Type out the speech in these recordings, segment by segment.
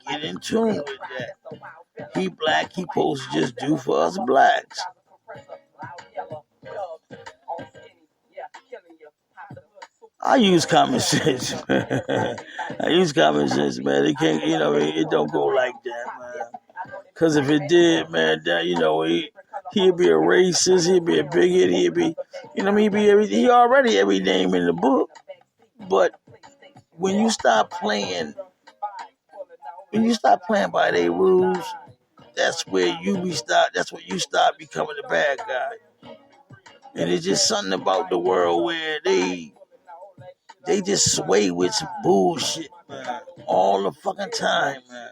get in tune with that. He black, he supposed to just do for us blacks. I use common sense, man. I use common sense, man. It can't, it don't go like that, man. Because if it did, man, then, he'd be a racist, he'd be a bigot, he'd be, he already every name in the book. But when you stop playing by their rules, that's where you start becoming the bad guy. And it's just something about the world where they just sway with some bullshit, man, all the fucking time, man.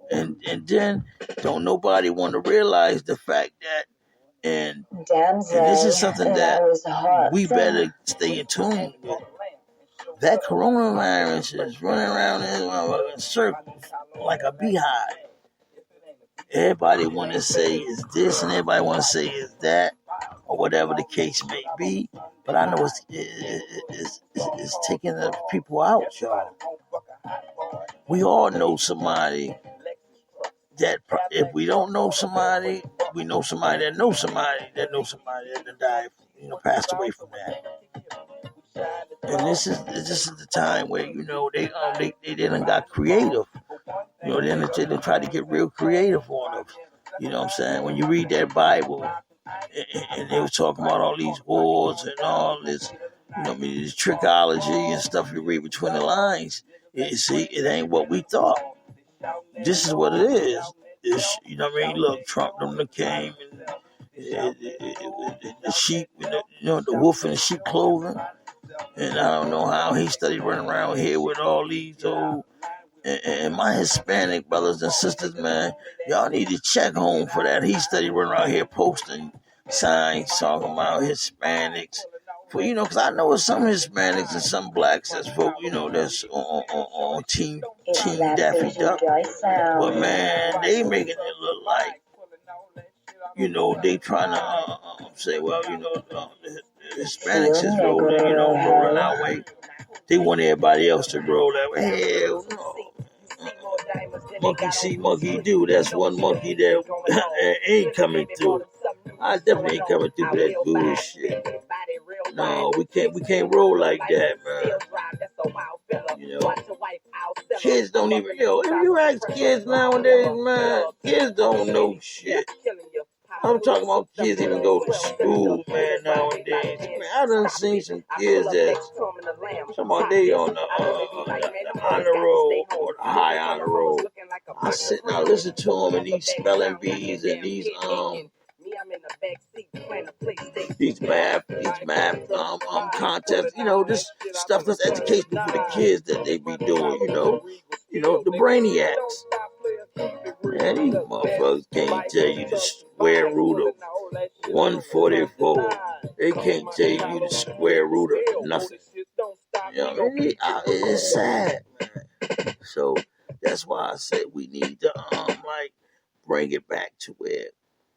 And then don't nobody want to realize the fact that, and this is something that we better stay in tune with. That coronavirus is running around in circles like a beehive. Everybody want to say is this and everybody want to say is that, or whatever the case may be. But I know it's taking the people out, y'all. We all know somebody that, if we don't know somebody, we know somebody that knows somebody that knows somebody that died, passed away from that. And this is the time where they done got creative. They try to get real creative on us. You know what I'm saying? When you read that Bible, and they were talking about all these wars and all this, this trickology and stuff you read between the lines. It ain't what we thought. This is what it is. Look, Trump them came and the sheep, the wolf in the sheep clothing. And I don't know how he studied running around here with all these old. And my Hispanic brothers and sisters, man, y'all need to check home for that. He studied running around here posting signs talking about Hispanics. Because I know some Hispanics and some blacks that's that's on Team Daffy Duck. But man, they making it look like, they trying to say, well, the Hispanics is rolling that way. They want everybody else to roll that way. Hell no. Monkey see, monkey do. That's one monkey that ain't coming through. I definitely ain't coming through that bullshit. No, we can't roll like that, man. Kids don't even, if you ask kids nowadays, man, kids don't know shit. I'm talking about kids even go to school, man, nowadays. Man, I done seen some kids that's talking about they on the honor roll or the high honor roll. I sit and I listen to them and these spelling bees and these math contests, this stuff that's educational for the kids that they be doing, the brainiacs. Man, these motherfuckers can't tell you the square root of 144. They can't tell you the square root of nothing. It's sad, man. So that's why I said we need to bring it back to where,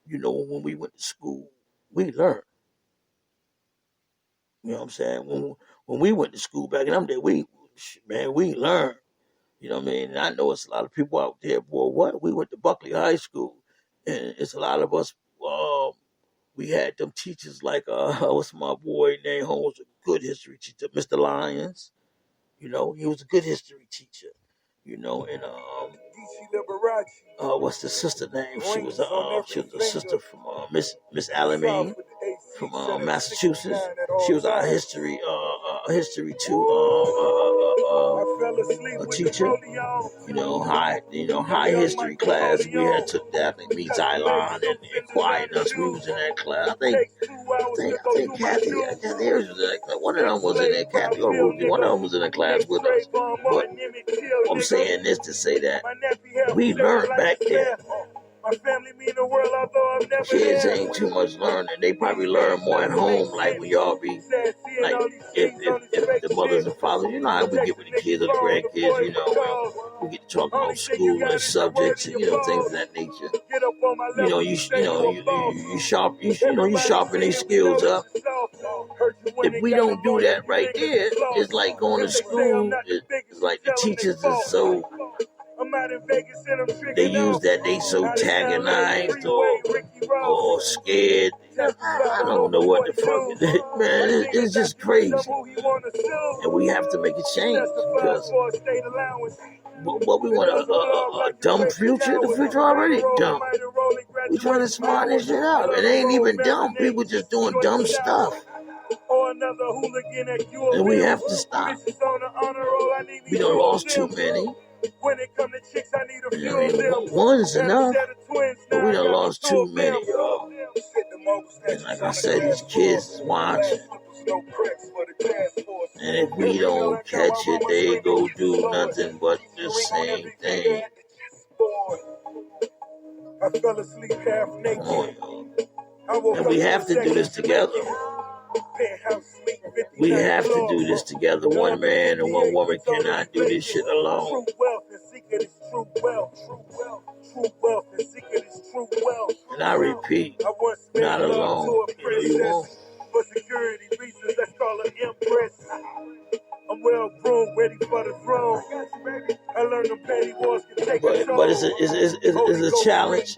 when we went to school, we learned. You know what I'm saying? When we went to school back in them days, we learned. You know what I mean? And I know it's a lot of people out there, boy, what? We went to Buckley High School, and it's a lot of us, we had them teachers like, what's my boy name? Home was a good history teacher, Mr. Lyons. He was a good history teacher. And what's the sister name? She was a sister from Miss Alamine from Massachusetts. She was our history teacher. High history class. We had took that. I think me, Zylon, and Quiet us. We was in that class. I think Kathy was like, one of them was in there. Kathy or Ruby. One of them was in the class with us. But I'm saying this to say that we learned back then. Kids ain't too much learning. They probably learn more at home, like we all be. Like if the mothers and fathers, how we get with the kids or the grandkids, we get to talk about school and subjects and things of that nature. You sharpen their skills up. if we don't do that right there, it's like going to school. It's like the teachers are so, they use that they so antagonized or scared. I don't know what the fuck it is, man. It's just crazy. And we have to make a change because what we want a dumb future? The future already dumb. We trying to smart this shit out. It ain't even dumb. People just doing dumb stuff. And we have to stop. We done lost too many. One's enough, but we done lost too many, y'all. And like I said, these kids is watching. And if we don't catch it, they go do nothing but the same thing. I fell asleep half naked. And we have to do this together. We have to do this together. One man and one woman cannot do this shit alone. And I repeat, not alone. You won't. For security reasons, let's call her Empress. I'm well groomed, ready for the throne. I learned the petty wars can take control. But it's a challenge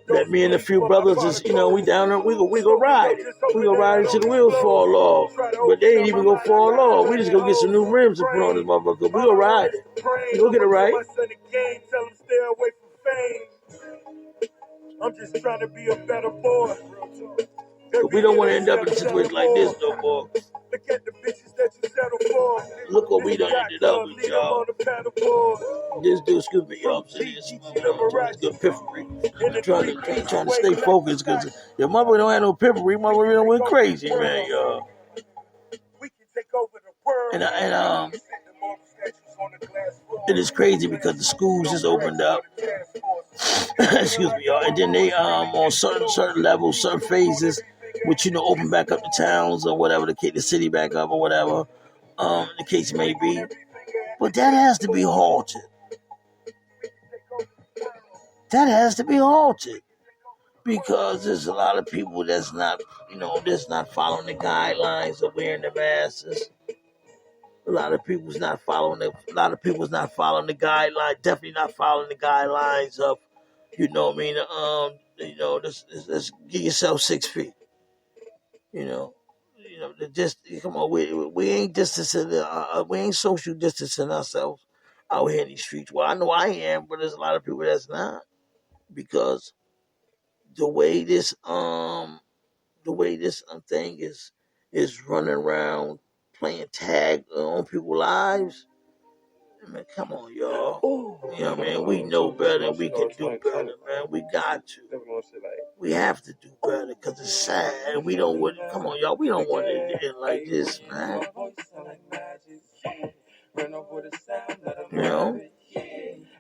that me and a few brothers is, we down there, we go ride. We go ride until the wheels fall off. But they ain't even gonna fall off. We just gonna get some new rims to put on this motherfucker. We go ride it. We go get it right. I'm just trying to be a better boy. But we don't want to end up in a situation like this no more. Look at the bitches that you settle for. Look what we done ended up with, y'all. This dude, excuse me, y'all. I'm saying it's good piffery. I'm trying to stay focused because your mother don't have no piffery. Mother don't went crazy, man, y'all. And it is crazy because the schools just opened up. Excuse me, y'all. And then they on certain levels, certain phases, which open back up the towns or whatever the city back up or whatever the case may be. But that has to be halted. That has to be halted because there's a lot of people that's not following the guidelines of wearing the masks. A lot of people's not following the guidelines. Definitely not following the guidelines of, let's give yourself 6 feet. Just come on. We ain't distancing. We ain't social distancing ourselves out here in these streets. Well, I know I am, but there's a lot of people that's not because the way this thing is running around playing tag on people's lives. I mean, come on, y'all. We know better. We can do better, man. We got to. We have to do better because it's sad. We don't want. Come on, y'all. We don't want it to end like this, man.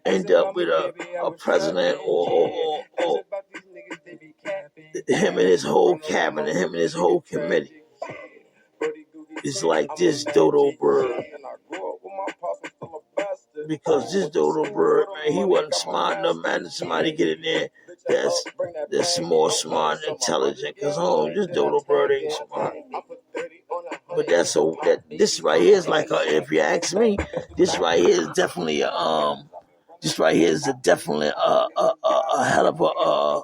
End up with a president or him and his whole cabinet, him and his whole committee. It's like this dodo bird. Because this dodo bird, man, he wasn't smart enough, man. Somebody get in there that's more smart and intelligent. Because this dodo bird ain't smart. But this right here is like, if you ask me, this right here is definitely a hell of a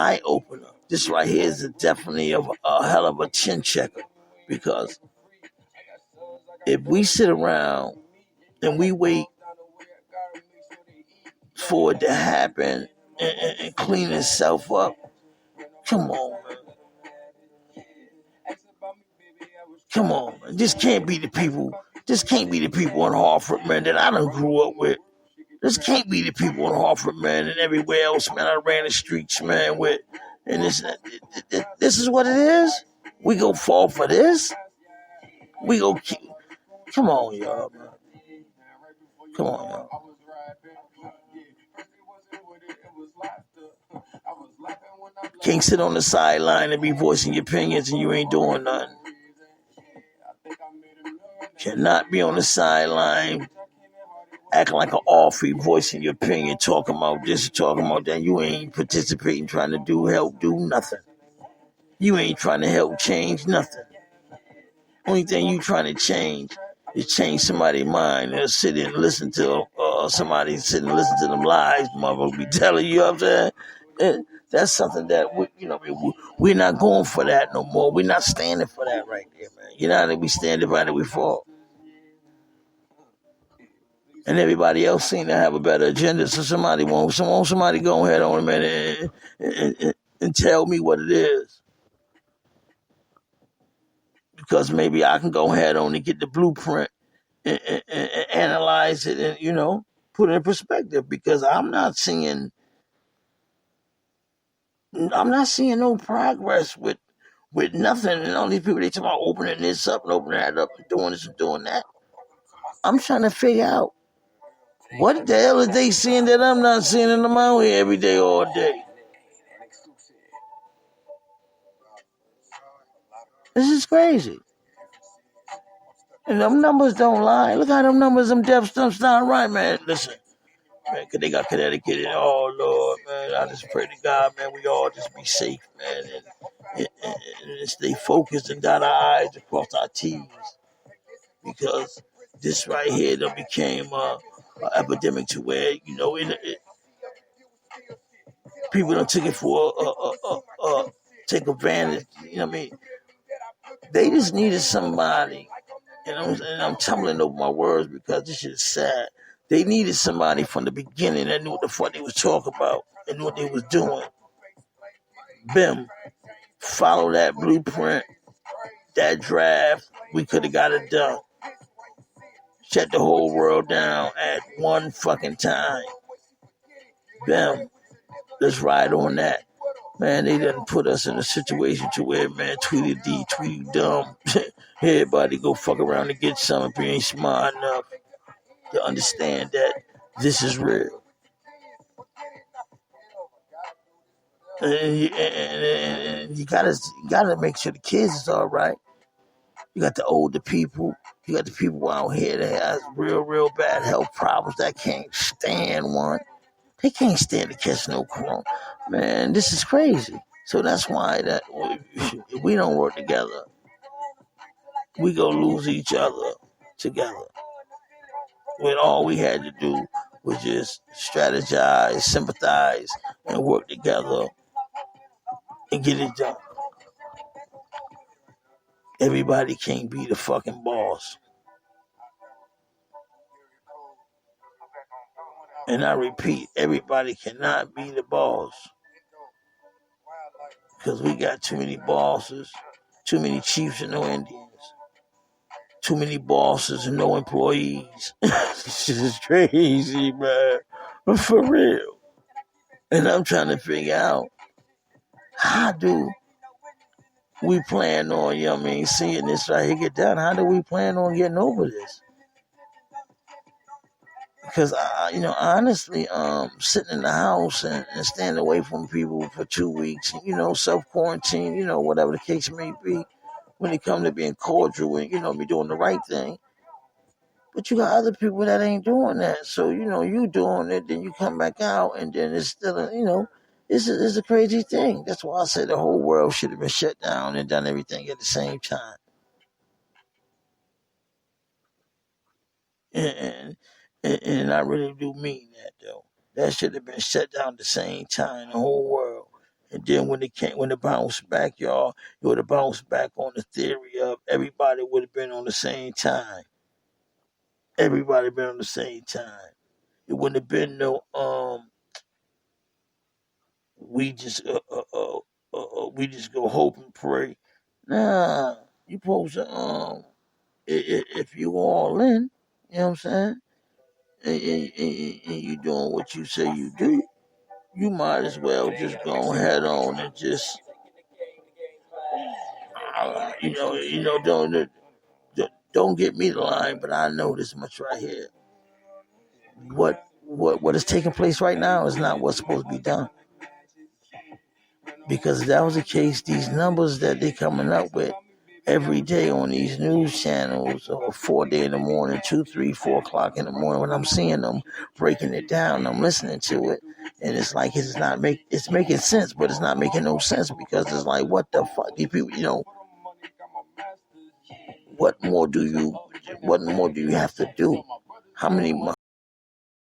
eye opener. This right here is definitely a hell of a chin checker. Because if we sit around and we wait for it to happen and clean itself up, come on, man. Come on, man. This can't be the people in Hartford, man, that I done grew up with. This can't be the people in Hartford, man, and everywhere else, man, I ran the streets, man, with. And this is what it is? We go fall for this? We go keep. Come on, y'all, man. Come on, y'all. Can't sit on the sideline and be voicing your opinions and you ain't doing nothing. Cannot be on the sideline acting like an offie, voicing your opinion, talking about this, talking about that. You ain't participating, trying to help do nothing. You ain't trying to help change nothing. Only thing you trying to change is change somebody's mind. They'll sit and listen to somebody sit and listen to them lies motherfucker be telling you. Know what I'm saying? And that's something that we're not going for that no more. We're not standing for that right there, man. You know how they be standing by that we fall. And everybody else seem to have a better agenda. So somebody go ahead on a minute and tell me what it is. Because maybe I can go ahead on and get the blueprint and analyze it and, put it in perspective. Because I'm not seeing no progress with nothing. And all these people, they talk about opening this up and opening that up and doing this and doing that. I'm trying to figure out what the hell are they seeing that I'm not seeing in them out here every day, all day. This is crazy. And them numbers don't lie. Look how them numbers, them death stumps not right, man. Listen, man, cause they got Connecticut and Lord, man, I just pray to God, man, we all just be safe, man, and stay focused and dot our I's and cross our T's. Because this right here done became an epidemic to where, people done took it for take advantage. You know what I mean? They just needed somebody, and I'm tumbling over my words because this shit is sad. They needed somebody from the beginning that knew what the fuck they was talking about and knew what they was doing. Bim, follow that blueprint, that draft, we could have got it done. Shut the whole world down at one fucking time. Bim, let's ride on that. Man, they done put us in a situation to where, man, Tweety D, Tweety dumb. Everybody go fuck around and get something if you ain't smart enough to understand that this is real. And you gotta make sure the kids is all right. You got the older people. You got the people out here that has real bad health problems that can't stand one. They can't stand to catch no corona. Man, this is crazy. So that's why that if we don't work together, we gonna lose each other together. When all we had to do was just strategize, sympathize, and work together and get it done. Everybody can't be the fucking boss. And I repeat, everybody cannot be the boss. Because we got too many bosses, too many chiefs and no Indians. Too many bosses and no employees. This shit is crazy, man. But for real. And I'm trying to figure out, how do we plan on, seeing this right here get done? How do we plan on getting over this? Because, honestly, sitting in the house and staying away from people for 2 weeks, self-quarantine, whatever the case may be, when it comes to being cordial and, be doing the right thing. But you got other people that ain't doing that. So, you doing it, then you come back out, and then it's still, it's a crazy thing. That's why I say the whole world should have been shut down and done everything at the same time. And I really do mean that, though. That should have been shut down at the same time, the whole world. And then when it bounced back, y'all, it would have bounced back on the theory of everybody would have been on the same time. Everybody been on the same time. It wouldn't have been no we just go hope and pray. Nah, you supposed to if you all in, you know what I'm saying? And you doing what you say you do, you might as well just go head on and just don't get me the line, but I know this much right here. What is taking place right now is not what's supposed to be done. Because if that was the case, these numbers that they coming up with every day on these news channels, or 4 days in the morning, 2, 3, 4 o'clock in the morning, when I'm seeing them breaking it down, I'm listening to it, And it's like it's making sense, but it's not making no sense because it's like, what the fuck? These people, what more do you have to do? How many